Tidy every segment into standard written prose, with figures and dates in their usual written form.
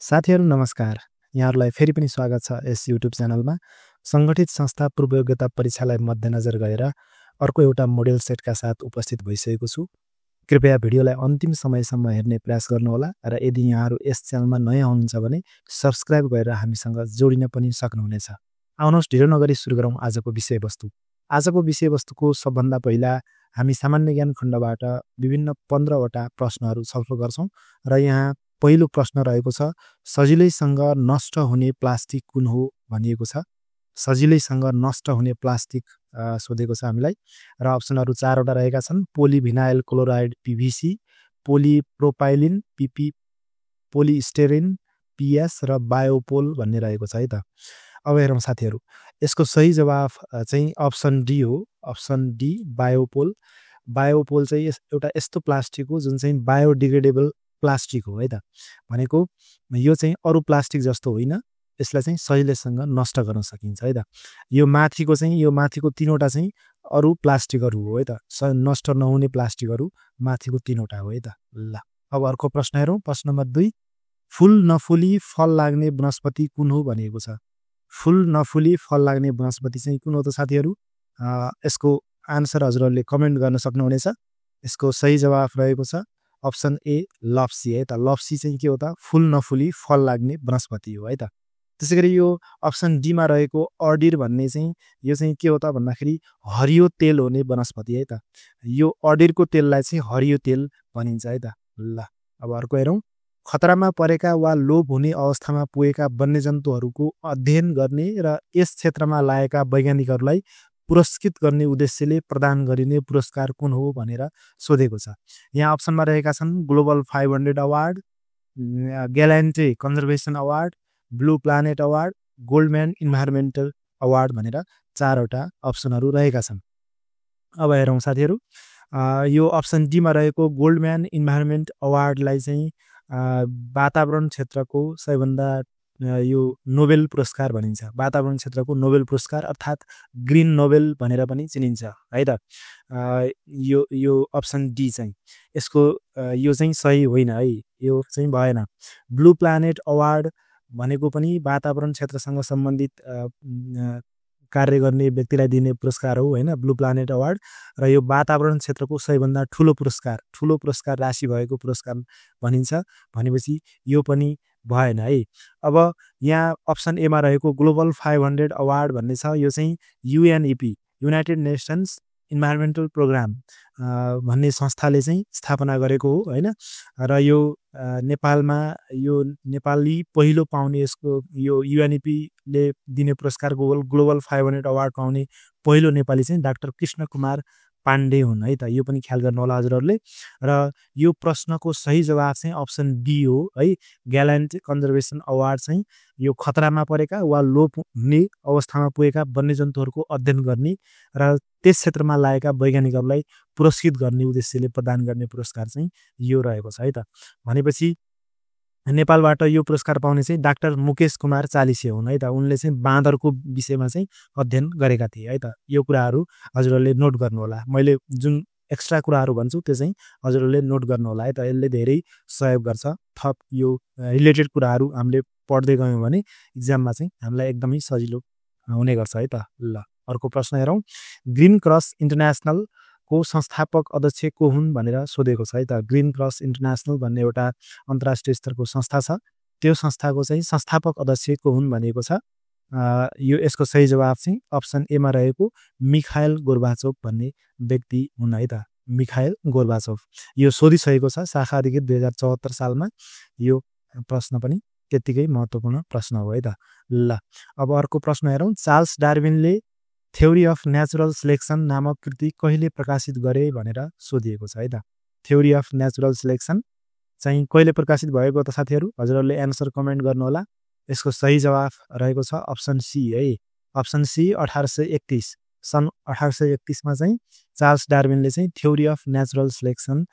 साथीहरू नमस्कार। यहाँहरूलाई फेरि पनि स्वागत छ यस युट्युब च्यानलमा। सङ्गठित संस्था पूर्व योग्यता परीक्षालाई मध्यनजर गरेर अर्को एउटा मोडेल सेटका साथ उपस्थित भइसकेको छु। कृपया भिडियोलाई अन्तिम समयसम्म हेर्ने प्रयास गर्नुहोला र यदि यहाँहरू यस च्यानलमा नयाँ हुनुहुन्छ भने सब्स्क्राइब गरेर हामीसँग जोडिन पनि सक्नुहुनेछ। आउनुहोस् ढिलो नगरी सुरु गरौँ आजको विषयवस्तु। आजको विषयवस्तुको सबभन्दा पहिला हामी सामान्य ज्ञान खण्डबाट विभिन्न 15 वटा प्रश्नहरू छलफल गर्छौँ र यहाँ पहिलो प्रश्न रहेको छ, सजिलैसँग नष्ट हुने प्लास्टिक कुन हो भनिएको छ। सजिलैसँग नष्ट हुने प्लास्टिक सोधेको छ हामीलाई र अप्सनहरू 4 वटा रहेका छन्। पोलिभिनाइल क्लोराइड PVC, पोलिप्रोपाइलिन PP, पोलिस्टेरिन PS र बायोपोल भन्ने रहेको छ है त। अब हेरौँ साथीहरू, यसको सही जवाफ चाहिँ अप्सन डी हो। Option D Biopol. बायोपोल चाहिँ एउटा यस्तो प्लास्टिक हो जुन चाहिँ बायोडिग्रेडेबल प्लास्टिक हो है त। भनेको यो चाहिँ अरू प्लास्टिक जस्तो होइन, यसलाई चाहिँ सजिलैसँग नष्ट गर्न सकिन्छ है त। यो माथिको 3वटा चाहिँ अरू प्लास्टिकहरू हो है त। नष्ट नहुने प्लास्टिकहरू माथिको 3वटा हो है त। ल अब अर्को प्रश्न हेरौँ। प्रश्न नम्बर 2, फुल नफुली फल लाग्ने वनस्पति कुन हो भनिएको छ। फुल नफुली फल लाग्ने वनस्पति चाहिँ कुन हो त साथीहरू? यसको आन्सर हजुरहरूले कमेन्ट गर्न सक्नुहुनेछ। यसको सही जवाफ रहेको छ अप्सन ए लप्सी है त। लप्सी चाहिँ के हो त? फुल नफुली फल लाग्ने वनस्पति हो है त। त्यसैगरी यो अप्सन डी मा रहेको अर्डिर भन्ने चाहिँ यो चाहिँ के हो त भन्दाखेरि हरियो तेल हुने वनस्पति है त। यो अर्डिरको तेललाई चाहिँ हरियो तेल भनिन्छ है त। ल अब अर्को हेरौँ। खतरामा परेका वा लोप हुने अवस्थामा पुगेका वन्यजन्तुहरूको अध्ययन गर्ने र यस क्षेत्रमा लागेका वैज्ञानिकहरूलाई पुरस्कृत गर्ने उद्देश्यले प्रदान गरिने पुरस्कार कुन हो भनेर सोधेको छ। यहाँ अप्सनमा रहेका छन् global 500 award, gallantry conservation award, blue planet award, Goldman environmental award भनेर 4 वटा अप्सनहरू रहेका छन्। अब हेरौँ साथीहरू, यो अप्सन डीमा रहेको गोल्डम्यान इन्भाइरोमेन्ट अवार्डलाई चाहिँ वातावरण क्षेत्रको सबैभन्दा यो नोबेल पुरस्कार भनिन्छ। वातावरण क्षेत्रको नोबेल पुरस्कार अर्थात् ग्रिन नोबेल भनेर पनि चिनिन्छ है त। यो अप्सन डी चाहिँ यसको यो चाहिँ सही होइन है, यो चाहिँ भएन। ब्लू प्लानेट अवार्ड भनेको पनि वातावरण क्षेत्रसँग सम्बन्धित कार्य गर्ने व्यक्तिलाई दिने पुरस्कार हो होइन, ब्लू प्लानेट अवार्ड। र यो वातावरण क्षेत्रको सबैभन्दा ठुलो पुरस्कार राशि भएको पुरस्कार भनिन्छ। भनेपछि यो पनि भएन है। अब यहाँ अप्सन एमा रहेको ग्लोबल 500 अवार्ड भन्ने छ, यो चाहिँ UNEP United Nations environmental programme भन्ने संस्थाले चाहिँ स्थापना गरेको हो होइन। र यो नेपालमा यो नेपाली पहिलो पाउने यसको यो UNEP ले दिने पुरस्कार ग्लोबल 500 अवार्ड पाउने पहिलो नेपाली चाहिँ डाक्टर कृष्ण कुमार पाण्डे हुन् है त। यो पनि ख्याल गर्नु होला हजुरहरूले। र यो प्रश्नको सही जवाफ चाहिँ अप्सन बी हो है। ग्यालेन्ट कन्जर्भेसन अवार्ड चाहिँ यो खतरामा परेका वा लोप हुने अवस्थामा पुगेका वन्यजन्तुहरूको अध्ययन गर्ने र त्यस क्षेत्रमा लागेका वैज्ञानिकहरूलाई पुरस्कृत गर्ने उद्देश्यले प्रदान गर्ने पुरस्कार चाहिँ यो रहेको छ है त। भनेपछि नेपालबाट यो पुरस्कार पाउने चाहिँ डाक्टर मुकेश कुमार चालिसे हुन् है त। उनले चाहिँ बाँदरको विषयमा चाहिँ अध्ययन गरेका थिए है त। यो कुराहरू हजुरहरूले नोट गर्नुहोला। मैले जुन एक्स्ट्रा कुराहरू भन्छु त्यो चाहिँ हजुरहरूले नोट गर्नुहोला है त। यसले धेरै सहयोग गर्छ। थप यो रिलेटेड कुराहरू हामीले पढ्दै गयौँ भने इक्जाममा चाहिँ हामीलाई एकदमै सजिलो हुने गर्छ है त। ल अर्को प्रश्न हेरौँ। ग्रिन क्रस इन्टरनेसनल को संस्थापक अध्यक्ष को हुन् भनेर सोधेको छ है त। ग्रिन क्रस इन्टरनेसनल भन्ने एउटा अन्तर्राष्ट्रिय स्तरको संस्था छ। त्यो संस्थाको चाहिँ संस्थापक अध्यक्ष को हुन् भनेको छ। यो यसको सही जवाफ चाहिँ अप्सन एमा रहेको मिखाइल गोर्बाचोभ भन्ने व्यक्ति हुन् है त। मिखाइल गोर्बाचोभ यो सोधिसकेको छ शाखा अधिकृत 2074 सालमा। यो प्रश्न पनि त्यतिकै महत्त्वपूर्ण प्रश्न हो है त। ल अब अर्को प्रश्न हेरौँ। चार्ल्स डार्विनले थ्योरी अफ नेचुरल सिलेक्सन नामक कृति कहिले प्रकाशित गरे भनेर सोधिएको छ है त। थ्योरी अफ नेचुरल सिलेक्सन चाहिँ कहिले प्रकाशित भएको त साथीहरू? हजुरहरूले एन्सर कमेन्ट गर्नुहोला। यसको सही जवाफ रहेको छ अप्सन सी है। अप्सन सी 1831 सन् 1831 मा चाहिँ चार्ल्स डार्विनले चाहिँ थ्योरी अफ नेचुरल सिलेक्सन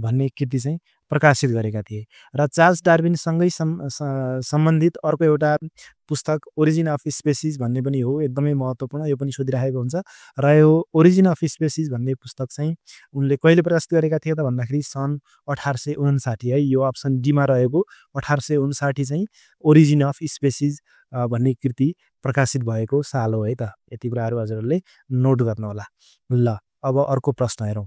भन्ने कृति चाहिँ प्रकाशित गरेका थिए। र चार्ल्स डार्विनसँगै सम्बन्धित अर्को एउटा पुस्तक ओरिजिन अफ स्पेसिस भन्ने पनि हो, एकदमै महत्त्वपूर्ण, यो पनि सोधिराखेको हुन्छ। र यो ओरिजिन अफ स्पेसिस भन्ने पुस्तक चाहिँ उनले कहिले प्रकाशित गरेका थिए त भन्दाखेरि सन् 1859 है, यो अप्सन डीमा रहेको 1859 चाहिँ ओरिजिन अफ स्पेसिस भन्ने कृति प्रकाशित भएको साल हो है त। यति कुराहरू हजुरहरूले नोट गर्नुहोला। ल अब अर्को प्रश्न हेरौँ।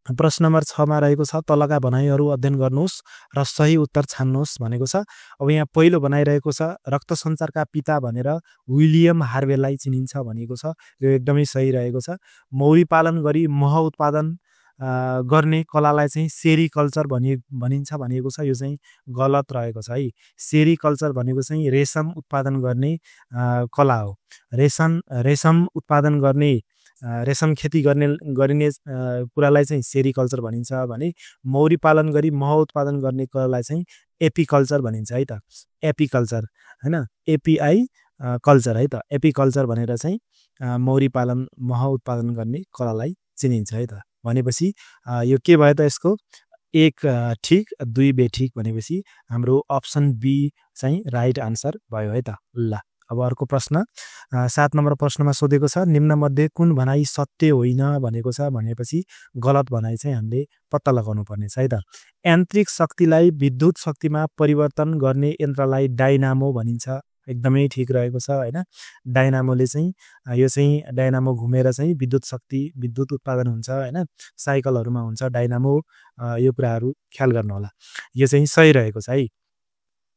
प्रश्न नम्बर 6 मा रहेको छ तलका भनाइहरू अध्ययन गर्नुहोस् र सही उत्तर छान्नुहोस् भनेको छ। अब यहाँ पहिलो भनाइरहेको छ रक्त सञ्चारका पिता भनेर विलियम हार्वेलाई चिनिन्छ भनेको छ। यो एकदमै सही रहेको छ। मौरी पालन गरी मह उत्पादन गर्ने कलालाई चाहिँ सेरिकल्चर भनिन्छ भनेको छ। यो चाहिँ गलत रहेको छ है। सेरिकल्चर भनेको चाहिँ रेशम उत्पादन गर्ने कला हो। रेशम उत्पादन गर्ने रेशम खेती गरिने कुरालाई चाहिँ सेरिकल्चर भनिन्छ भने मौरी पालन गरी मह उत्पादन गर्ने कलालाई चाहिँ एपिकल्चर भनिन्छ है त। एपिकल्चर हैन, एपिआई कल्चर है त। एपिकल्चर भनेर चाहिँ मौरी पालन मह उत्पादन गर्ने कलालाई चिनिन्छ है त। भनेपछि यो के भयो त यसको 1 ठिक 2 बेठिक भनेपछि हाम्रो अप्सन बी चाहिँ राइट आन्सर भयो है त। ल अब अर्को प्रश्न 7 नम्बर प्रश्नमा सोधेको छ निम्नमध्ये कुन भनाइ सत्य होइन भनेको छ भनेपछि गलत भनाइ चाहिँ हामीले पत्ता लगाउनु पर्ने छ है त। यान्त्रिक शक्तिलाई विद्युत शक्तिमा परिवर्तन गर्ने यन्त्रलाई डाइनामो भनिन्छ, एकदमै ठिक रहेको छ हैन। डाइनामोले चाहिँ यो चाहिँ डाइनामो घुमेर चाहिँ विद्युत उत्पादन हुन्छ हैन। साइकलहरुमा हुन्छ डाइनामो, यो कुराहरु ख्याल गर्नु होला। यो चाहिँ सही रहेको छ है।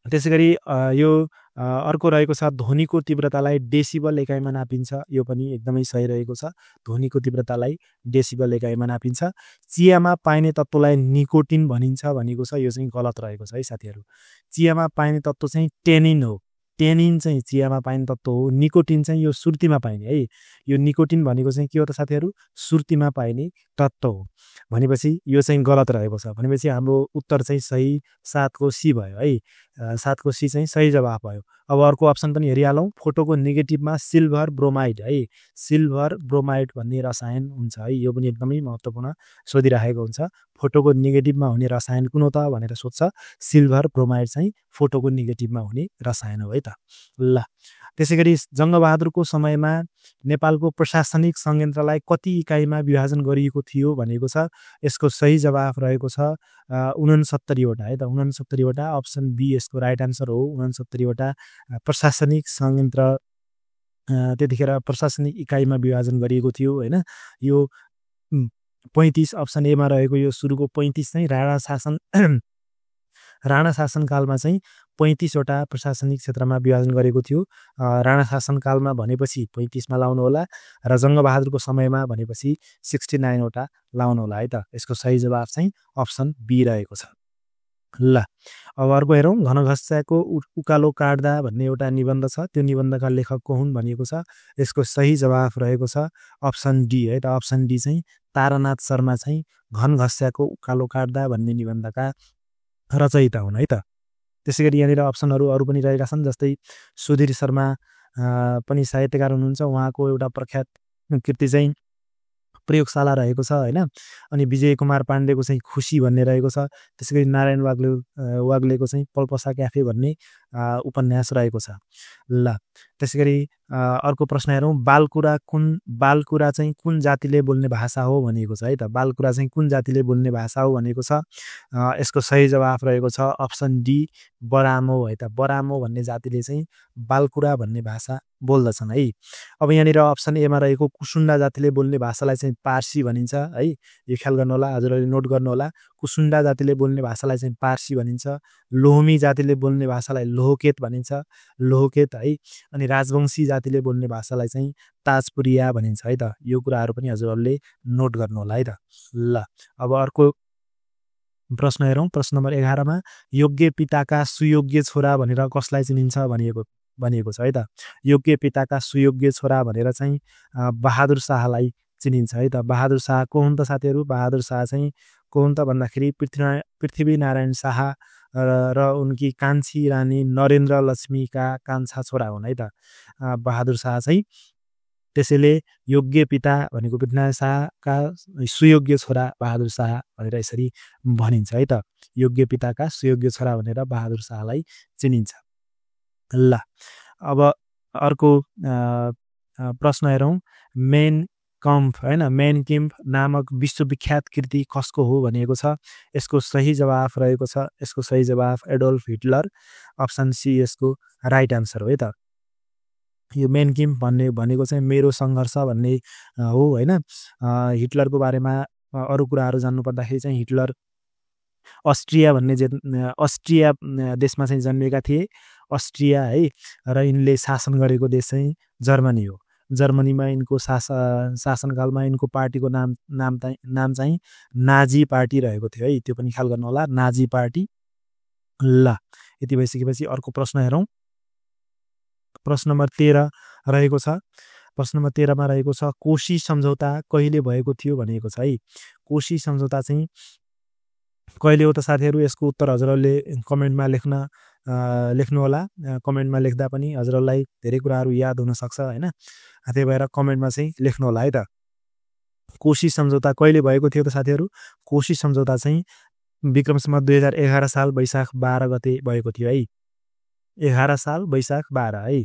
त्यसैगरी यो अर्को रहेको छ ध्वनिको तीव्रतालाई डेसिबल एकाइमा नापिन्छ, यो पनि एकदमै सही रहेको छ। ध्वनिको तीव्रतालाई डेसिबल एकाइमा नापिन्छ। चियामा पाइने तत्त्वलाई निकोटिन भनिन्छ भनेको छ, यो चाहिँ गलत रहेको छ है साथीहरु। चियामा पाइने तत्त्व चाहिँ टेनिन हो। टेनिन चाहिँ चियामा पाइने तत्त्व हो। निकोटिन चाहिँ यो सुर्तीमा पाइने है। यो निकोटिन भनेको चाहिँ के हो त साथीहरु? सुर्तीमा पाइने तत्त्व हो। भनेपछि यो चाहिँ गलत रहेको छ। भनेपछि हाम्रो उत्तर चाहिँ सही 7 को सी भयो है। 7 को सी चाहिँ सही जवाफ भयो। अब अर्को अप्सन पनि हेरिहालौं। फोटोको नेगेटिभमा सिल्भर ब्रोमाइड है। सिल्भर ब्रोमाइड भन्ने रसायन हुन्छ है। यो पनि एकदमै महत्त्वपूर्ण सोधिराखेको हुन्छ। फोटोको नेगेटिभमा हुने रसायन कुन हो त भनेर सोध्छ। सिल्भर ब्रोमाइड चाहिँ फोटोको नेगेटिभमा हुने रसायन हो है त। ल त्यसैगरी जङ्गबहादुरको समयमा नेपालको प्रशासनिक संयन्त्रलाई कति इकाइमा विभाजन गरिएको थियो भनेको छ। यसको सही जवाफ रहेको छ 69 वटा है त। 69 वटा, अप्सन बी यसको राइट आन्सर हो। 69 वटा प्रशासनिक संयन्त्र त्यतिखेर प्रशासनिक इकाइमा विभाजन गरिएको थियो हैन। यो 35 अप्सन ए मा रहेको यो सुरुको 35 चाहिँ राणा शासन कालमा चाहिँ 35 वटा प्रशासनिक क्षेत्रमा विभाजन गरेको थियो। राणा शासन कालमा भनेपछि 35 मा लाउनु होला र जङ्गबहादुरको समयमा भनेपछि 69 वटा लाउनु होला है त। यसको सही जवाफ चाहिँ अप्सन बी रहेको छ। ल अब अर्को हेरौं। घनघस्याको उकालो काट्दा भन्ने एउटा निबन्ध छ। त्यो निबन्धका लेखक को हुन् भनिएको छ। यसको सही जवाफ रहेको छ अप्सन डी है त। अप्सन डी चाहिँ तारानाथ शर्मा चाहिँ घनघस्याको उकालो काट्दा भन्ने निबन्धका रचयिता हुन् है त। त्यसैगरी यहाँनिर अप्सनहरु अरु पनि रहेका छन्, जस्तै सुधीर शर्मा पनि साहित्यकार हुनुहुन्छ। उहाँको एउटा प्रख्यात कृति चाहिँ प्रयोगशाला रहेको छ हैन। अनि विजय कुमार पाण्डेको चाहिँ खुशी भन्ने रहेको छ। त्यसैगरी नारायण वाग्लेको चाहिँ पल्पसा क्याफे भन्ने उपन्यास रहेको छ। ल त्यसैगरी अर्को प्रश्न हेरौं। बालकुरा चाहिँ कुन जातिले बोल्ने भाषा हो भनेको छ है त। बालकुरा चाहिँ कुन जातिले बोल्ने भाषा हो भनेको छ। यसको सही जवाफ रहेको छ अप्सन डी बरामो है त। बरामो भन्ने जातिले चाहिँ बालकुरा भन्ने भाषा बोल्दछन् है। अब यहाँनिर अप्सन ए मा रहेको कुसुन्डा जातिले बोल्ने भाषालाई चाहिँ पार्सी भनिन्छ है। यो ख्याल गर्नु होला, हजुरले नोट गर्नु होला। कुसुन्डा जातिले बोल्ने भाषालाई चाहिँ पार्सी भनिन्छ। लोहमी जातिले बोल्ने भाषालाई लोहकेत भनिन्छ, लोहकेत है। अनि राजवंशी जातिले बोल्ने भाषालाई चाहिँ ताजपुरिया भनिन्छ है त। यो कुराहरु पनि हजुरहरूले नोट गर्नु होला है त। ल अब अर्को प्रश्न हेरौं। प्रश्न नम्बर 11 मा योग्य पिताका सुयोग्य छोरा भनेर कसलाई चिनिन्छ भनिएको छ है त। योग्य पिताका सुयोग्य छोरा भनेर चाहिँ बहादुर शाहलाई चिनिन्छ है त। बहादुर शाह को हुन् त साथीहरु? बहादुर शाह चाहिँ को हुन् त भन्दाखेरि पृथ्वीनारायण शाह र उनकी कान्छी रानी नरेन्द्र लक्ष्मीका कान्छा छोरा हुन् है त। बहादुर शाह चाहिँ त्यसैले योग्य पिता भनेको पृथ्वीनारायण शाहका सुयोग्य छोरा बहादुर शाह भनेर यसरी भनिन्छ है त। योग्य पिताका सुयोग्य छोरा भनेर बहादुर शाहलाई चिनिन्छ। ल अब अर्को प्रश्न हेरौँ। मेन कम्फ हैन, मेन किम्फ नामक विश्वविख्यात कृति कसको हो भनिएको छ। यसको सही जवाफ रहेको छ, यसको सही जवाफ एडोल्फ हिटलर, अप्सन सी यसको राइट आन्सर हो है त। यो मेन किम्फ भनेको चाहिँ मेरो सङ्घर्ष भन्ने हो हैन। हिटलरको बारेमा अरू कुराहरू जान्नु पर्दाखेरि चाहिँ हिटलर अस्ट्रिया अस्ट्रिया देशमा चाहिँ जन्मेका थिए। अस्ट्रिया है, र यिनले शासन गरेको देश चाहिँ जर्मनी हो। जर्मनीमा यिनको शासनकालमा यिनको पार्टीको नाम चाहिँ नाजी पार्टी रहेको थियो है, त्यो पनि ख्याल गर्नु होला, नाजी पार्टी। ल यति भइसकेपछि अर्को प्रश्न हेरौँ। प्रश्न नम्बर 13 रहेको छ। प्रश्न नम्बर 13 मा रहेको छ कोशी सम्झौता कहिले भएको थियो भनिएको छ है। कोशी सम्झौता चाहिँ कहिले हो त साथीहरू, यसको उत्तर हजुरहरूले कमेन्टमा लेख्नु होला। कमेन्टमा लेख्दा पनि हजुरहरूलाई धेरै कुराहरू याद हुन सक्छ हैन, त्यही भएर कमेन्टमा चाहिँ लेख्नु होला है त। कोशी सम्झौता कहिले भएको थियो त साथीहरू? कोशी सम्झौता चाहिँ विक्रम सम्वत 2011 साल वैशाख 12 गते भएको थियो है। 11 साल वैशाख 12 है।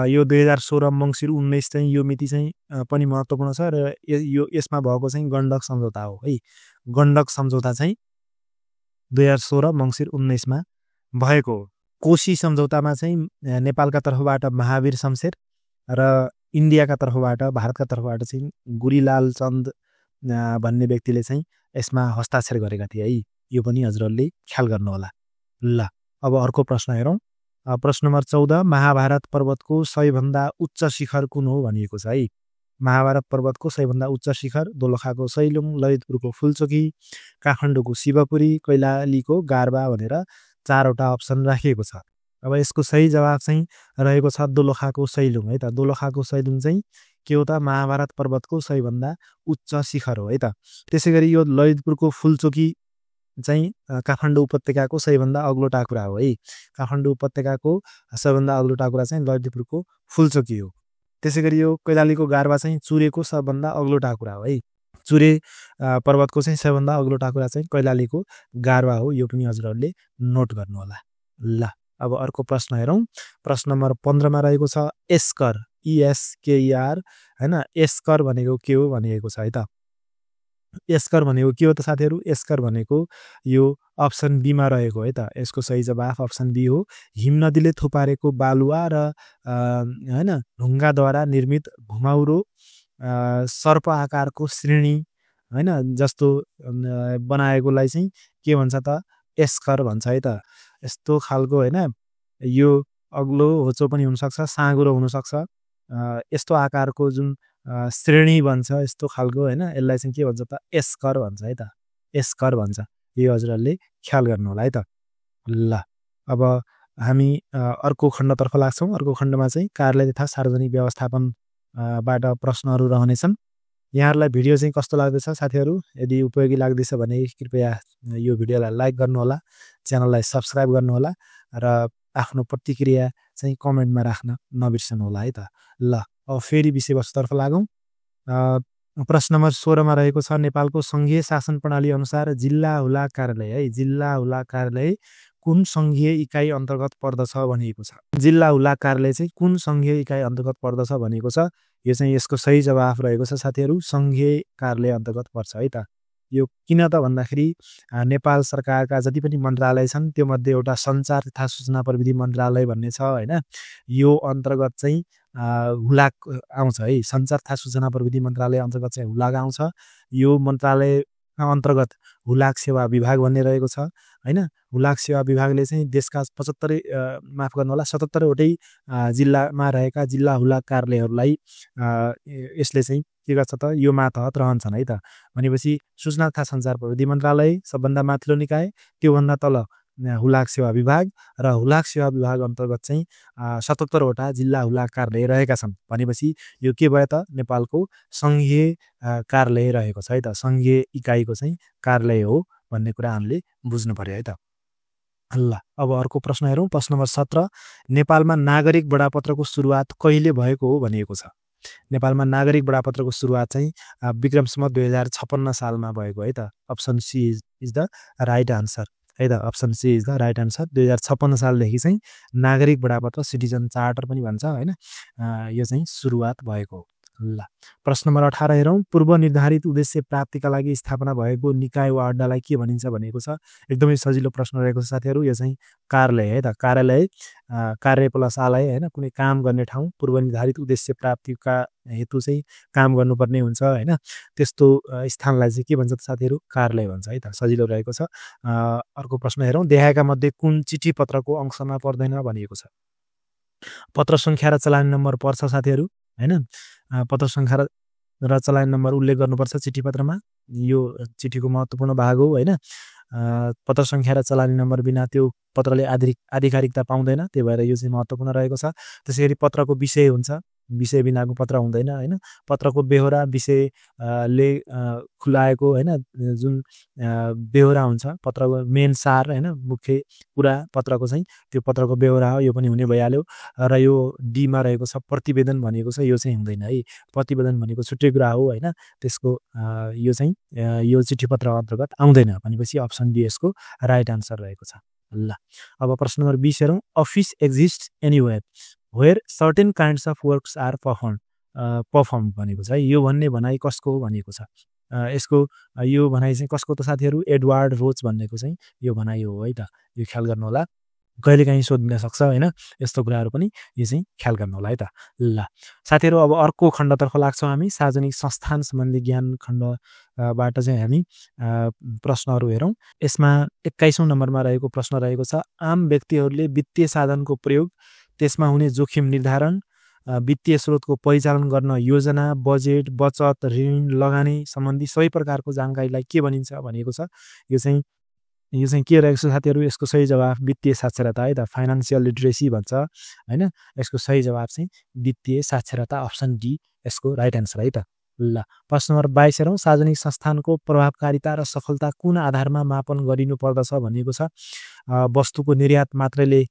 यो 2016 मङ्सिर 19 चाहिँ यो मिति चाहिँ पनि महत्त्वपूर्ण छ र यसमा भएको चाहिँ गण्डक सम्झौता हो है। गण्डक सम्झौता चाहिँ 2016 मङ्सिर 19 मा भएको हो। कोशी सम्झौतामा चाहिँ नेपालका तर्फबाट महावीर शमशेर र इन्डियाका तर्फबाट, भारतका तर्फबाट चाहिँ गुरीलाल चन्द भन्ने व्यक्तिले चाहिँ यसमा हस्ताक्षर गरेका थिए है। यो पनि हजुरहरूले ख्याल गर्नु होला। ल अब अर्को प्रश्न हेरौँ। प्रश्न नम्बर 14 महाभारत पर्वतको सबैभन्दा उच्च शिखर कुन हो भनिएको छ है। महाभारत पर्वतको सबैभन्दा उच्च शिखर दोलखाको सैलुङ, ललितपुरको फुलचोकी, काठमाडौँको शिवपुरी, कैलालीको गारबा भनेर 4वटा अप्सन राखिएको छ। अब यसको सही जवाफ चाहिँ रहेको छ दोलखाको सैलुङ है त। दोलखाको सैलुङ चाहिँ के हो त? महाभारत पर्वतको सबैभन्दा उच्च शिखर हो है त। त्यसैगरी यो ललितपुरको फुलचोकी चाहिँ काठमाडौँ उपत्यकाको सबैभन्दा अग्लो टाकुरा हो है। काठमाडौँ उपत्यकाको सबैभन्दा अग्लो टाकुरा चाहिँ ललितपुरको फुलचोकी हो। त्यसैगरी यो कैलालीको गारबा चाहिँ चुरेको सबभन्दा अग्लो टाकुरा हो है। चुरे पर्वतको चाहिँ सबभन्दा अग्लो टाकुरा चाहिँ कैलालीको गारबा हो। यो पनि हजुरहरूले नोट गर्नु होला। ल अब अर्को प्रश्न हेरौँ। प्रश्न नम्बर 15 मा रहेको छ एस्कर, ESKER हैन। एस्कर भनेको के हो भनिएको छ है त। एस्कर भनेको के हो त साथीहरू? एस्कर भनेको यो अप्सन बी मा रहेको है त। यसको सही जवाफ अप्सन बी हो। हिमनदीले थुपारेको बालुवा र हैन ढुङ्गाद्वारा निर्मित घुमाउरो सर्प आकारको श्रेणी हैन जस्तो बनाएकोलाई चाहिँ के भन्छ त? एस्कर भन्छ है त। यस्तो खालको हैन, यो अग्लो होचो पनि हुनसक्छ, साँगुरो हुनसक्छ। यस्तो आकारको जुन श्रेणी भन्छ यस्तो खालको हैन, यसलाई चाहिँ के भन्छ त? एस्कर भन्छ है त। एस्कर भन्छ। यो हजुरहरूले ख्याल गर्नु होला है त। ल अब हामी अर्को खण्डतर्फ लाग्छौँ। अर्को खण्डमा चाहिँ कार्यालय तथा सार्वजनिक व्यवस्थापन बाट प्रश्नहरू रहनेछन्। यहाँहरूलाई भिडियो चाहिँ कस्तो लाग्दैछ साथीहरू? यदि उपयोगी लाग्दैछ भने कृपया यो भिडियोलाई लाइक गर्नु होला, च्यानललाई सब्स्क्राइब गर्नु होला र आफ्नो प्रतिक्रिया चाहिँ कमेन्टमा राख्न नबिर्सनु होला है त। ल अब फेरि विषयवस्तुतर्फ लागौँ। प्रश्न नम्बर 16 मा रहेको छ नेपालको सङ्घीय शासन प्रणाली अनुसार जिल्ला हुलाक कार्यालय है। जिल्ला हुलाक कार्यालय कुन सङ्घीय इकाइ अन्तर्गत पर्दछ भनिएको छ। जिल्ला हुलाक कार्यालय चाहिँ कुन सङ्घीय इकाइ अन्तर्गत पर्दछ भनिएको छ। यो चाहिँ यसको सही जवाफ रहेको छ साथीहरू, सङ्घीय कार्यालय अन्तर्गत पर्छ है त। यो किन त भन्दाखेरि नेपाल सरकारका जति पनि मन्त्रालय छन् त्यो मध्ये एउटा सञ्चार तथा सूचना प्रविधि मन्त्रालय भन्ने छ हैन। यो अन्तर्गत चाहिँ हुलाक आउँछ है। सञ्चार तथा सूचना प्रविधि मन्त्रालय अन्तर्गत चाहिँ हुलाक आउँछ। यो मन्त्रालय अन्तर्गत हुलाक सेवा विभाग भन्ने रहेको छ हैन। हुलाक सेवा विभागले चाहिँ देशका 77 वटै जिल्लामा रहेका जिल्ला हुलाक कार्यालयहरूलाई यसले चाहिँ के गर्छ त? यो मातहत रहन्छन् है त। भनेपछि सूचना तथा सञ्चार प्रविधि मन्त्रालय सबभन्दा माथिल्लो निकाय, त्योभन्दा तल हुलाक सेवा विभाग र हुलाक सेवा विभाग अन्तर्गत चाहिँ 77 वटा जिल्ला हुलाक कार्यालय रहेका छन्। भनेपछि यो के भयो त? नेपालको सङ्घीय कार्यालय रहेको छ है त। सङ्घीय इकाइको चाहिँ कार्यालय हो भन्ने कुरा हामीले बुझ्नु पर्यो है त। ल अब अर्को प्रश्न हेरौँ। प्रश्न नम्बर 17 नेपालमा नागरिक बडापत्रको सुरुवात कहिले भएको हो भनिएको छ। नेपालमा नागरिक बडापत्रको सुरुवात चाहिँ विक्रम सम्वत 2056 सालमा भएको है त। Option C is the right answer है त। Option C is the right answer. 2056 सालदेखि चाहिँ नागरिक बडापत्र सिटिजन चार्टर पनि भन्छ हैन, यो चाहिँ सुरुवात भएको हो। ल प्रश्न नम्बर 18 हेरौँ। पूर्व निर्धारित उद्देश्य प्राप्तिका लागि स्थापना भएको निकाय वा अड्डालाई के भनिन्छ भनेको छ। एकदमै सजिलो प्रश्न रहेको छ साथीहरू। यो चाहिँ कार्यालय है त। कार्यालय, कार्य प्लस आलय हैन, कुनै काम गर्ने ठाउँ, पूर्व निर्धारित उद्देश्य प्राप्तिका हेतु चाहिँ काम गर्नुपर्ने हुन्छ हैन, त्यस्तो स्थानलाई चाहिँ के भन्छ त साथीहरू, कार्यालय भन्छ है त। सजिलो रहेको छ। अर्को प्रश्न हेरौँ। देखाएका मध्ये कुन चिठी पत्रको अंशमा पर्दैन भनिएको छ। पत्र सङ्ख्या र चलानी नम्बर पर्छ साथीहरू हैन। पत्र सङ्ख्या र चलानी नम्बर उल्लेख गर्नुपर्छ चिठी पत्रमा। यो चिठीको महत्त्वपूर्ण भाग हो हैन। पत्र सङ्ख्या र चलानी नम्बर बिना त्यो पत्रले आधिकारिकता पाउँदैन, त्यही भएर यो चाहिँ महत्त्वपूर्ण रहेको छ। त्यसैगरी पत्रको विषय हुन्छ, विषय बिनाको पत्र हुँदैन हैन। पत्रको बेहोरा, विषयले खुलाएको हैन जुन बेहोरा हुन्छ, पत्रको मेन सार हैन, मुख्य कुरा पत्रको चाहिँ त्यो पत्रको बेहोरा हो, यो पनि हुने भइहाल्यो। र यो डी मा रहेको छ प्रतिवेदन भनेको छ, यो चाहिँ हुँदैन है। प्रतिवेदन भनेको छुट्टै कुरा हो हैन, त्यसको यो चाहिँ यो चिठी पत्र अन्तर्गत आउँदैन भनेपछि अप्सन डी यसको राइट आन्सर रहेको छ। ल अब प्रश्न नम्बर 20 हेरौँ। Office exist anywhere where certain kinds of works are perform भनेको छ है। यो भन्ने भनाइ कसको हो भनेको छ। यसको यो भनाइ चाहिँ कसको त साथीहरू, एडवर्ड रोज भन्नेको चाहिँ यो भनाइ हो है त। यो ख्याल गर्नु होला, कहिलेकाहीँ सोध्न सक्छ हैन, यस्तो कुराहरू पनि यो चाहिँ ख्याल गर्नु होला है त। ल साथीहरू अब अर्को खण्डतर्फ लाग्छौँ हामी। सार्वजनिक संस्थान सम्बन्धी ज्ञान खण्डबाट चाहिँ हामी प्रश्नहरू हेरौँ। यसमा 21औं नम्बरमा रहेको प्रश्न रहेको छ। आम व्यक्तिहरूले वित्तीय साधनको प्रयोग, त्यसमा हुने जोखिम निर्धारण, वित्तीय स्रोतको परिचालन गर्न योजना, बजेट, बचत, ऋण, लगानी सम्बन्धी सबै प्रकारको जानकारीलाई के भनिन्छ भनेको छ। यो चाहिँ के रहेको छ साथीहरू, यसको सही जवाफ वित्तीय साक्षरता है त। फाइनान्सियल लिटरेसी भन्छ हैन। यसको सही जवाफ चाहिँ वित्तीय साक्षरता, अप्सन डी यसको राइट आन्सर है त। ल प्रश्न नम्बर 22 हेरौँ। सार्वजनिक संस्थानको प्रभावकारिता र सफलता कुन आधारमा मापन गरिनु पर्दछ भनिएको छ। वस्तुको निर्यात मात्रैले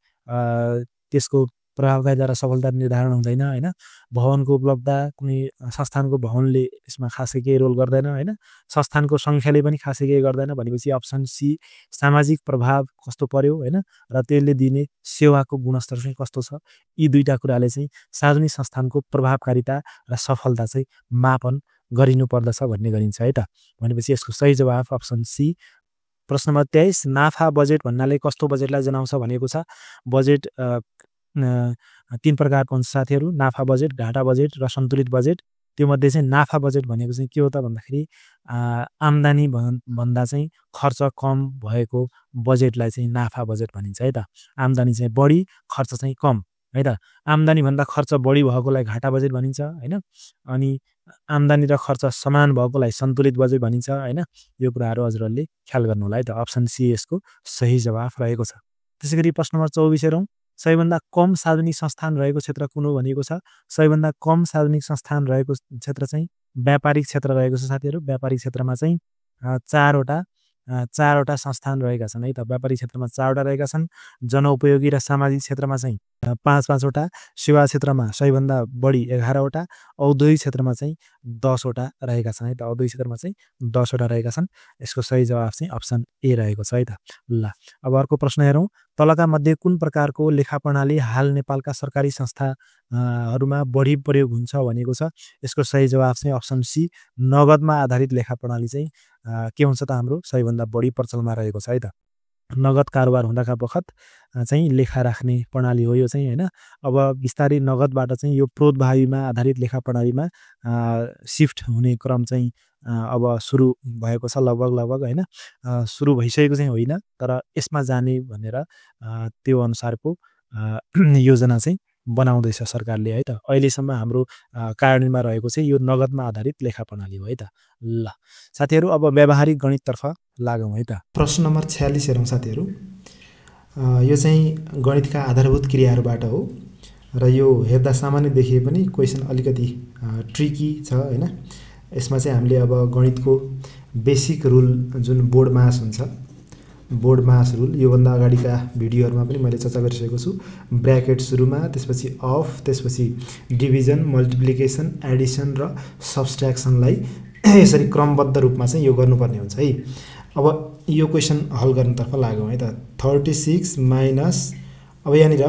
त्यसको प्रभावकारिता र सफलता निर्धारण हुँदैन हैन। भवनको उपलब्धता, कुनै संस्थानको भवनले यसमा खासै केही रोल गर्दैन हैन। संस्थानको सङ्ख्याले पनि खासै केही गर्दैन भनेपछि अप्सन सी सामाजिक प्रभाव कस्तो पर्यो हैन, र त्यसले दिने सेवाको गुणस्तर चाहिँ कस्तो छ। यी दुईटा कुराले चाहिँ सार्वजनिक संस्थानको प्रभावकारिता र सफलता चाहिँ मापन गरिनु पर्दछ भन्ने गरिन्छ है त। भनेपछि यसको सही जवाफ अप्सन सी। प्रश्न नम्बर 23। नाफा बजेट भन्नाले कस्तो बजेटलाई जनाउँछ भनेको छ। बजेट 3 प्रकारको हुन्छ साथीहरू, नाफा बजेट, घाटा बजेट र सन्तुलित बजेट। त्यो मध्ये चाहिँ नाफा बजेट भनेको चाहिँ के हो त भन्दाखेरि आम्दानी भन्दा चाहिँ खर्च कम भएको बजेटलाई चाहिँ नाफा बजेट भनिन्छ है त। आम्दानी चाहिँ बढी, खर्च चाहिँ कम है त। आम्दानी भन्दा खर्च बढी भएकोलाई घाटा बजेट भनिन्छ हैन। अनि आम्दानी र खर्च समान भएकोलाई सन्तुलित बजेट भनिन्छ हैन। यो कुराहरू हजुरहरूले ख्याल गर्नु होला है त। अप्सन सी यसको सही जवाफ रहेको छ। त्यसैगरी प्रश्न नम्बर 24 हेरौँ। सबैभन्दा कम सार्वजनिक संस्थान रहेको क्षेत्र कुन हो भनिएको छ। सबैभन्दा कम सार्वजनिक संस्थान रहेको क्षेत्र चाहिँ व्यापारिक क्षेत्र रहेको छ साथीहरू। व्यापारिक क्षेत्रमा चाहिँ चारवटा संस्थान रहेका छन् है त। व्यापारिक क्षेत्रमा 4वटा रहेका छन्। जनउपयोगी र सामाजिक क्षेत्रमा चाहिँ 5-5वटा, सेवा क्षेत्रमा सबैभन्दा बढी 11वटा, औद्योगिक क्षेत्रमा चाहिँ 10वटा रहेका छन् है त। औद्योगिक क्षेत्रमा चाहिँ 10वटा रहेका छन्। यसको सही जवाफ चाहिँ अप्सन ए रहेको छ है त। ल अब अर्को प्रश्न हेरौँ। तलका मध्ये कुन प्रकारको लेखा प्रणाली हाल नेपालका सरकारी संस्थाहरूमा बढी प्रयोग हुन्छ भनेको छ। यसको सही जवाफ चाहिँ अप्सन सी नगदमा आधारित लेखा प्रणाली चाहिँ के हुन्छ त हाम्रो सबैभन्दा बढी प्रचलनमा रहेको छ है त। नगद कारोबार हुँदाका बखत चाहिँ लेखा राख्ने प्रणाली हो यो चाहिँ हैन। अब बिस्तारै नगदबाट चाहिँ यो प्रोत्भावीमा आधारित लेखा प्रणालीमा शिफ्ट हुने क्रम चाहिँ अब सुरु भएको छ लगभग हैन। सुरु भइसकेको चाहिँ होइन, तर यसमा जाने भनेर त्यो अनुसारको योजना चाहिँ बनाउँदैछ सरकारले है त। अहिलेसम्म हाम्रो कार्यान्वयनमा रहेको चाहिँ यो नगदमा आधारित लेखा प्रणाली हो है त। ल साथीहरू अब व्यावहारिक गणिततर्फ लागौँ है त। प्रश्न नम्बर 46 हेरौँ साथीहरू। यो चाहिँ गणितका आधारभूत क्रियाहरूबाट हो र यो हेर्दा सामान्य देखिए पनि क्वेसन अलिकति ट्रिकी छ हैन। यसमा चाहिँ हामीले अब गणितको बेसिक रुल जुन बोर्ड मास हुन्छ, बोर्ड मास रुल योभन्दा अगाडिका भिडियोहरुमा पनि मैले चर्चा गरिसकेको छु। ब्र्याकेट सुरुमा, त्यसपछि अफ, त्यसपछि डिभिजन, मल्टिप्लिकेसन, एडिसन र सब्स्ट्र्याक्सनलाई यसरी क्रमबद्ध रूपमा चाहिँ यो गर्नुपर्ने हुन्छ है। अब यो क्वेशन हल गर्नतर्फ लागौँ है त। 36 माइनस अब यहाँनिर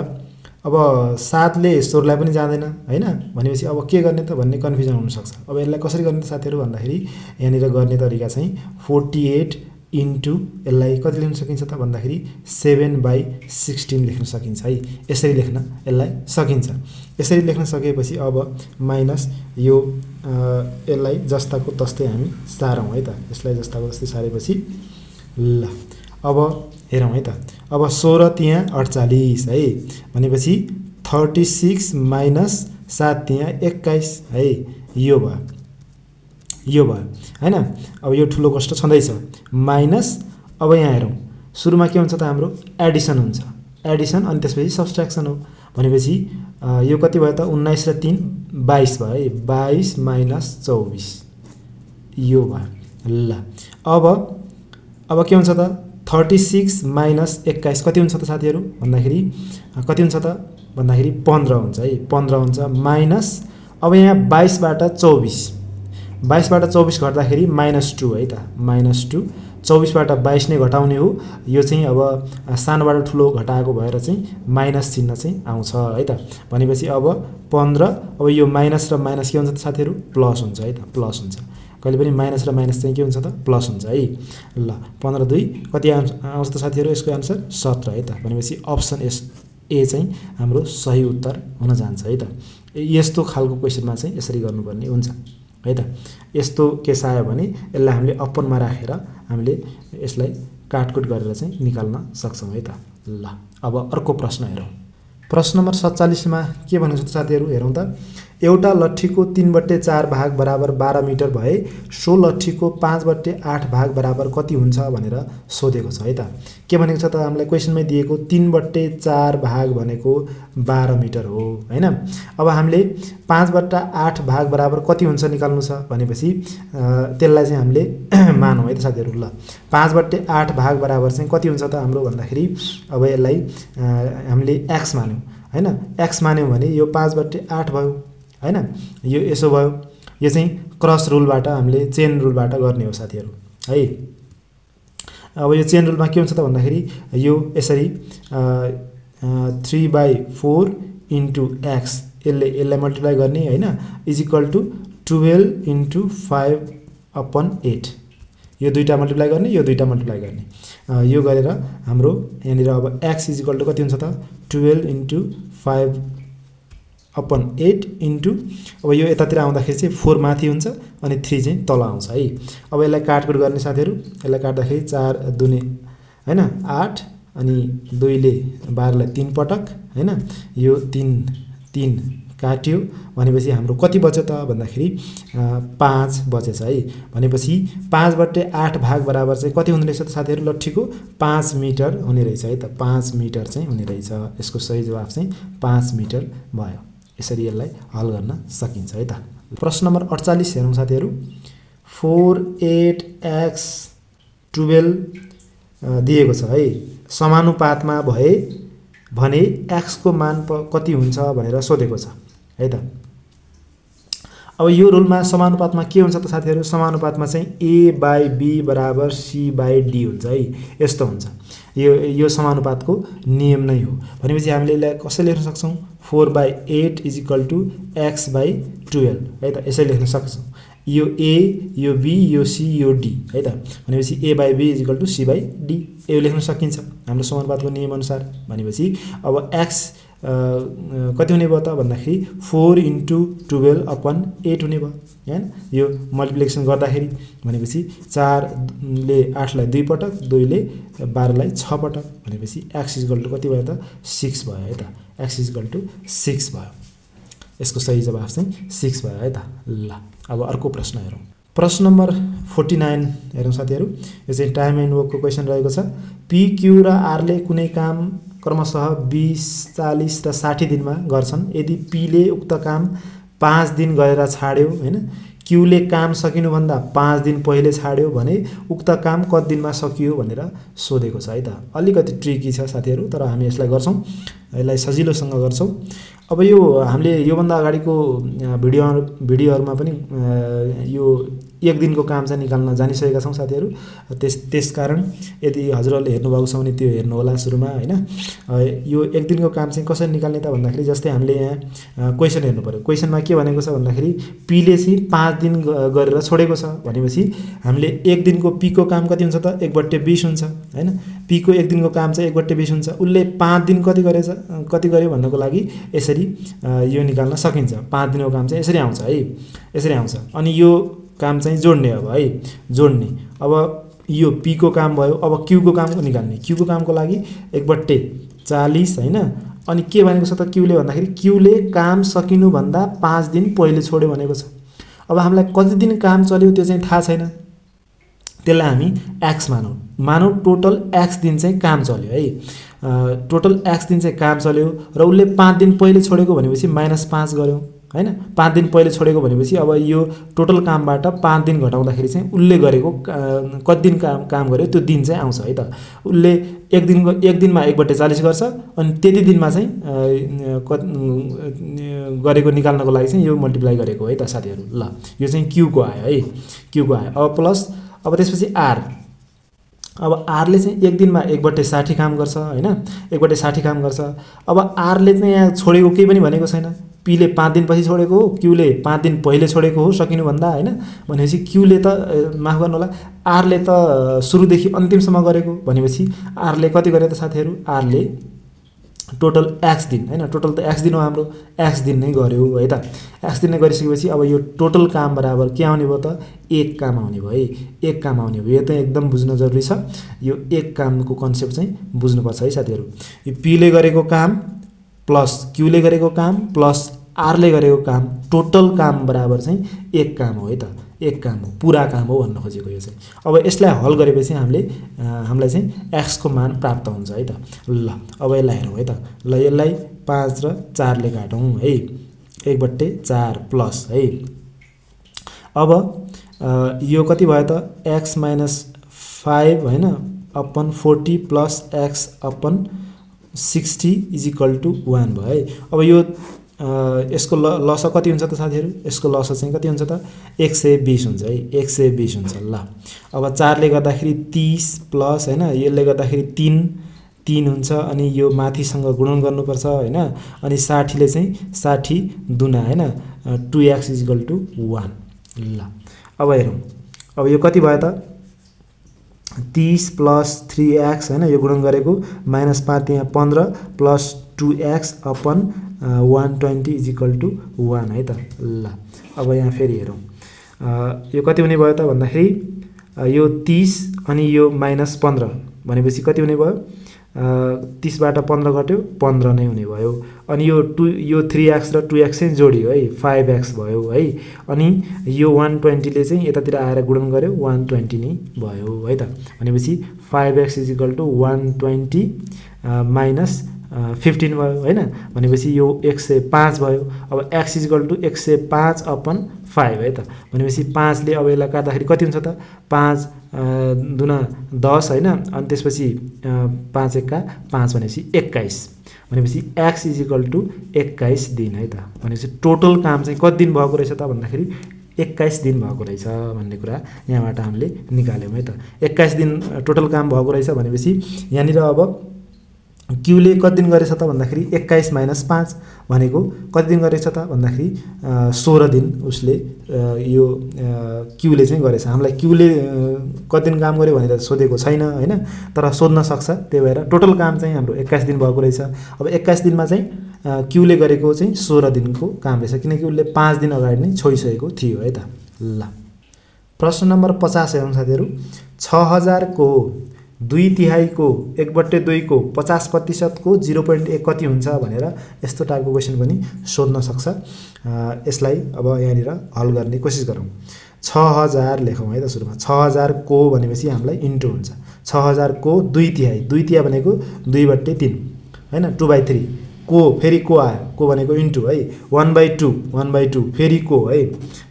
अब 7 ले 16 पनि जाँदैन हैन भनेपछि अब के गर्ने त भन्ने कन्फ्युजन हुन सक्छ। अब यसलाई कसरी गर्ने त साथीहरु भन्दाखेरि यहाँनिर गर्ने तरिका चाहिँ 48 इन्टु यसलाई कति लेख्न सकिन्छ त भन्दाखेरि 7/16 लेख्न सकिन्छ है। यसरी लेख्न यसलाई सकिन्छ। यसरी लेख्न सकेपछि अब माइनस यो यसलाई जस्ताको तस्तै हामी सारौँ है त। यसलाई जस्ताको तस्तै सारेपछि ल अब हेरौँ है त। अब 16 त्यहाँ 48 है भनेपछि 36 माइनस 7 त्यहाँ 21 है। यो भयो हैन। अब यो ठुलो कष्ट छँदैछ माइनस। अब यहाँ हेरौँ सुरुमा के हुन्छ त हाम्रो एडिसन हुन्छ। एडिसन अनि त्यसपछि सब्स्ट्र्याक्सन हो भनेपछि यो कति भयो त 19 र 3 22 भयो है। 22 माइनस 24 यो भयो ल। अब के हुन्छ त 36 माइनस 21 कति हुन्छ त साथीहरु भन्दाखेरि कति हुन्छ त भन्दाखेरि 15 हुन्छ है। 15 हुन्छ माइनस अब यहाँ 22 बाट 24 घट्दाखेरि -2 है त। -2 24 बाट 22 नै घटाउने हो। यो चाहिँ अब सानोबाट ठुलो घटाएको भएर चाहिँ माइनस चिन्ह चाहिँ आउँछ है त। भनेपछि अब 15 अब यो माइनस र माइनस के हुन्छ त साथीहरु प्लस हुन्छ है त। प्लस हुन्छ कहिले पनि माइनस र माइनस चाहिँ के हुन्छ त प्लस हुन्छ है। ल 15 2 कति आउँछ त साथीहरु यसको आन्सर 17 है त। भनेपछि अप्सन ए चाहिँ हाम्रो सही उत्तर हुन जान्छ है त। यस्तो खालको क्वेशनमा चाहिँ यसरी गर्नुपर्ने हुन्छ है त। यस्तो केस आयो भने यसलाई हामीले अपनमा राखेर हामीले यसलाई काटकुट गरेर चाहिँ निकाल्न सक्छौं है त। ल अब अर्को प्रश्न हेरौँ। प्रश्न नम्बर 47 मा के भनेको छ त साथीहरु हेरौँ त। एउटा लट्ठीको 3/4 भाग बराबर 12 मिटर भए सो लट्ठीको 5/8 भाग बराबर कति हुन्छ भनेर सोधेको छ है त। के भनेको छ त हामीलाई क्वेशनमै दिएको 3/4 भाग भनेको 12 मिटर हो हैन। अब हामीले 5/8 भाग बराबर कति हुन्छ निकाल्नु छ भनेपछि त्यसलाई चाहिँ हामीले मानौँ है त साथीहरु। ल 5/8 भाग बराबर चाहिँ कति हुन्छ त हाम्रो भन्दाखेरि अब यसलाई हामीले x मान्यौं हैन। x मान्यौं भने यो 5/8 भयो हैन। यो यसो भयो। यो चाहिँ क्रस रुलबाट हामीले चेन रुलबाट गर्ने हो साथीहरु है। अब यो चेन रुलमा के हुन्छ त भन्दाखेरि यो यसरी 3/4 इन्टु x यसलाई मल्टिप्लाई गर्ने हैन इज इक्वल टु 12 इन्टु 5/8 यो दुईटा मल्टिप्लाई गर्ने यो दुईटा मल्टिप्लाई गर्ने यो गरेर हाम्रो यहाँनिर अब x इज इक्वल टु कति हुन्छ त 12 इन्टु 5/8 इन्टु अब यो यतातिर आउँदाखेरि चाहिँ 4 माथि हुन्छ अनि 3 चाहिँ तल आउँछ है। अब यसलाई काटकुट गर्ने साथीहरु। यसलाई काट्दाखेरि 4 दुने हैन 8 अनि 2 ले 12 लाई 3 पटक हैन। यो 3 काट्यो भनेपछि हाम्रो कति बच्यो त भन्दाखेरि 5 बचेछ है। भनेपछि 5/8 भाग बराबर चाहिँ कति हुने रहेछ त साथीहरु लट्ठीको 5 मिटर हुने रहेछ है त। 5 मिटर चाहिँ हुने रहेछ। यसको सही जवाफ चाहिँ 5 मिटर भयो। यसरी यसलाई हल गर्न सकिन्छ है त। प्रश्न नम्बर 48 हेरौँ साथीहरु। 4 8 x 12 दिएको छ है। समानुपातमा भए भने x को मान कति हुन्छ भनेर सोधेको छ है त। अब यो रुलमा समानुपातमा के हुन्छ त साथीहरु समानुपातमा चाहिँ a/b = c/d हुन्छ है। यस्तो हुन्छ। यो समानुपातको नियम नै हो। भनेपछि हामीले यसलाई कसरी लेख्न सक्छौं 4/8 = x/12 है त। यसरी लेख्न सक्छौं। यो a यो b यो c यो d है त। भनेपछि a/b = c/d यो लेख्न सकिन्छ हाम्रो समानुपातको नियम अनुसार। भनेपछि अब x कति हुने भयो त भन्दाखेरि 4 * 12/8 हुने भयो हैन। यो मल्टिप्लिकेसन गर्दाखेरि भनेपछि 4 ले 8 लाई 2 पटक 2 ले 12 लाई 6 पटक भनेपछि x = कति भयो त 6 भयो है त। x = 6 भयो। यसको सही जवाफ चाहिँ 6 भयो है त। ल अब अर्को प्रश्न हेरौँ। प्रश्न नम्बर 49 हेरौँ साथीहरु। यो चाहिँ टाइम एन्ड वर्कको क्वेशन रहेको छ। p q र r ले कुनै काम क्रमशः 20 40 र 60 दिनमा गर्छन्। यदि p ले उक्त काम 5 दिन गरेर छाड्यो हैन क्यूले काम सकिनुभन्दा 5 दिन पहिले छाड्यो भने उक्त काम कति दिनमा सकियो भनेर सोधेको छ है त। अलिकति ट्रिकी छ साथीहरु, तर हामी यसलाई गर्छौं, यसलाई सजिलोसँग गर्छौं। अब यो हामीले योभन्दा अगाडिको भिडियोहरुमा पनि यो एक दिनको काम चाहिँ निकाल्न जानिसकेका छौं साथीहरु। त्यसकारण यदि हजुरहरुले हेर्नु भएको छ भने त्यो हेर्नु होला सुरुमा हैन। यो एक दिनको काम चाहिँ कसरी निकाल्ने त भन्दाखेरि जस्तै हामीले यहाँ क्वेशन हेर्नु पर्यो। क्वेशनमा के भनेको छ भन्दाखेरि पी ले चाहिँ 5 दिन गरेर छोडेको छ भनेपछि हामीले एक दिनको पी को काम कति हुन्छ त 1/20 हुन्छ हैन। पी को एक दिनको काम चाहिँ 1/20 हुन्छ। उले 5 दिन कति गर्यो भन्नको लागि यसरी यो निकाल्न सकिन्छ। 5 दिनको काम चाहिँ यसरी आउँछ है, यसरी आउँछ। अनि यो काम चाहिँ जोड्ने अब है, जोड्ने। अब यो पी को काम भयो। अब क्यू को काम निकाल्ने। क्यू को कामको लागि 1/40 हैन। अनि के भनेको छ त क्यूले भन्दाखेरि क्यूले काम सकिनु भन्दा 5 दिन पहिले छोड्यो भनेको छ। अब हामीलाई कति दिन काम चल्यो त्यो चाहिँ थाहा छैन। त्यसलाई हामी x मानौ टोटल x दिन चाहिँ काम चल्यो है। टोटल x दिन चाहिँ काम चल्यो र उले 5 दिन पहिले छोडेको भनेपछि -5 गर्यौं हैन। 5 दिन पहिले छोडेको भनेपछि अब यो टोटल कामबाट 5 दिन घटाउँदाखेरि चाहिँ उले गरेको कति दिन काम गर्यो त्यो दिन चाहिँ आउँछ है त। उले एक दिनमा 1/40 गर्छ अनि त्यति दिनमा चाहिँ गरेको निकाल्नको लागि चाहिँ यो मल्टिप्लाई गरेको है त साथीहरु। ल यो चाहिँ क्यू को आयो है, क्यू को आयो। अब प्लस अब त्यसपछि आर। अब आर ले चाहिँ एक दिनमा 1/60 काम गर्छ हैन, 1/60 काम गर्छ। अब आर ले चाहिँ यहाँ छोडेको केही पनि भनेको छैन। पी ले 5 दिन पछि छोडेको हो, क्यू ले 5 दिन पहिले छोडेको हो सकिनु भन्दा हैन। भनेपछि क्यू ले त माफ गर्नु होला, आर ले त सुरुदेखि अन्तिमसम्म गरेको भनेपछि आर ले कति गर्यो त साथीहरु? आर ले टोटल x दिन हैन, टोटल त x दिन हो हाम्रो, x दिन नै गर्यो है त। x दिन नै गरिसकेपछि अब यो टोटल काम बराबर के आउने भयो त 1 काम आउने भयो है, 1 काम आउने भयो। यो त एकदम बुझ्न जरुरी छ। यो 1 कामको कन्सेप्ट चाहिँ बुझ्नुपर्छ है साथीहरु। यो p ले गरेको काम प्लस q ले गरेको काम प्लस r ले गरेको काम टोटल काम बराबर चाहिँ 1 काम हो है त, 1 काम हो, पूरा काम हो भन्न खोजेको यो चाहिँ। अब यसलाई हल गरेपछि हामीलाई चाहिँ x को मान प्राप्त हुन्छ है त। ल अब यसलाई हेरौँ है त। ल यसलाई 5 र 4 ले काटौँ है, 1/4 प्लस है। अब यो कति भयो त x - 5 हैन अपन 40 प्लस x अपन 60 = 1 भयो है। अब यो यसको लस कति हुन्छ त साथीहरु? यसको लस चाहिँ कति हुन्छ त 120 हुन्छ है, 120 हुन्छ। ल अब 4 ले गर्दाखेरि 30 प्लस हैन, यसले गर्दाखेरि 3 हुन्छ। अनि यो माथिसँग गुणन गर्नुपर्छ हैन। अनि 60 ले चाहिँ 60 दुना हैन 2x = 1। ल अब हेरौँ। अब यो कति भयो त 30 प्लस 3x हैन, यो गुणन गरेको -5 यहाँ 15 प्लस 2x अपन 120 = 1 है त। ल अब यहाँ फेरि हेरौँ। यो कति हुने भयो त भन्दाखेरि यो 30 अनि यो -15 भनेपछि कति हुने भयो? 30 बाट 15 घट्यो 15 नै हुने भयो। अनि यो 3x र 2x चाहिँ जोडियो है, 5x भयो है। अनि यो 120 ले चाहिँ यतातिर आएर गुणन गर्यो 120 नै भयो है त। भनेपछि 5x = 120 - 15 भयो हैन। भनेपछि यो 105 भयो। अब x = 105 अपन 5 है त। भनेपछि 5 ले अब यसलाई काट्दाखेरि कति हुन्छ त 5 दुना 10 हैन। अनि त्यसपछि 5 एका 5 भनेपछि 21। भनेपछि x = 21 दिन है त। भनेपछि टोटल काम चाहिँ कति दिन भएको रहेछ त भन्दाखेरि 21 दिन भएको रहेछ भन्ने कुरा यहाँबाट हामीले निकाल्यौं है त। 21 दिन टोटल काम भएको रहेछ भनेपछि यहाँनिर अब क्यू ले कति दिन गरेछ त भन्दाखेरि 21 - 5 भनेको कति दिन गरेछ त भन्दाखेरि 16 दिन उसले यो क्यू ले चाहिँ गरेछ। हामीलाई क्यू ले कति दिन काम गर्यो भनेर सोधेको छैन हैन, तर सोध्न सक्छ। त्यही भएर टोटल काम चाहिँ हाम्रो 21 दिन भएको रहेछ। अब 21 दिनमा चाहिँ क्यू ले गरेको चाहिँ 16 दिनको काम रहेछ, किनकि उले 5 दिन अगाडि नै छोडिसकेको थियो है त। ल प्रश्न नम्बर 50 हेरौँ साथीहरु। 6000 को 2/3 को 1/2 को 50% को 0.1 कति हुन्छ भनेर यस्तो टाइपको क्वेशन पनि सोध्न सक्छ। यसलाई अब यहाँनिर हल गर्ने कोसिस गरौँ। 6000 लेखौँ है त सुरुमा। 6000 को भनेपछि हामीलाई इन्टु हुन्छ। 6000 को 2/3 भनेको 2/3 हैन 2/3 को फेरि को आयो, को भनेको इन्टु है 1/2 फेरि को है,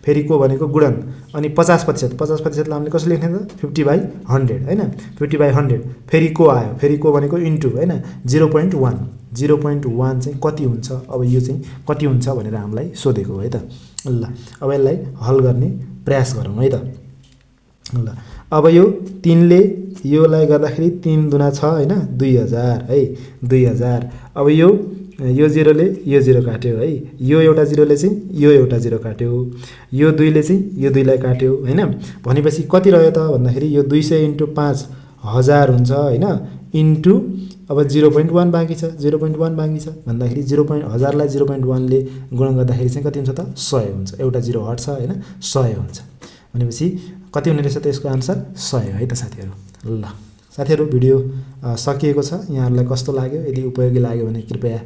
फेरि को भनेको गुणन, अनि 50%, 50%लाई हामीले कसरी लेख्ने त 50/100 हैन, 50/100 फेरि को आयो, फेरि को भनेको इन्टु हैन 0.1 चाहिँ कति हुन्छ, अब यो चाहिँ कति हुन्छ भनेर हामीलाई सोधेको है त। ल अब यसलाई हल गर्ने प्रयास गरौँ है त। ल अब यो 3 ले योलाई गर्दाखेरि 3 दुना 6 हैन 2000 है 2000। अब यो 0 ले यो 0 काट्यो है, यो एउटा 0 ले चाहिँ यो एउटा 0 काट्यो, यो 2 ले चाहिँ यो 2 लाई काट्यो हैन। भनेपछि कति रह्यो त भन्दाखेरि यो 200 × 5 1000 हुन्छ हैन, इन्टु अब 0.1 बाँकी छ, 0.1 बाँकी छ भन्दाखेरि 1000 लाई 0.1 ले गुणन गर्दाखेरि चाहिँ कति हुन्छ त 100 हुन्छ, एउटा 0 हट्छ हैन 100 हुन्छ। भनेपछि कति हुने रहेछ त यसको आन्सर 100 है त साथीहरु। ल साथीहरु भिडियो सकिएको छ, यहाँहरुलाई कस्तो लाग्यो, यदि उपयोगी लाग्यो भने कृपया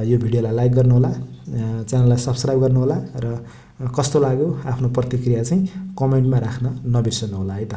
यो भिडियोलाई लाइक गर्नुहोला, च्यानललाई सब्स्क्राइब गर्नुहोला र कस्तो लाग्यो आफ्नो प्रतिक्रिया चाहिँ कमेन्टमा राख्न नबिर्सनुहोला है त।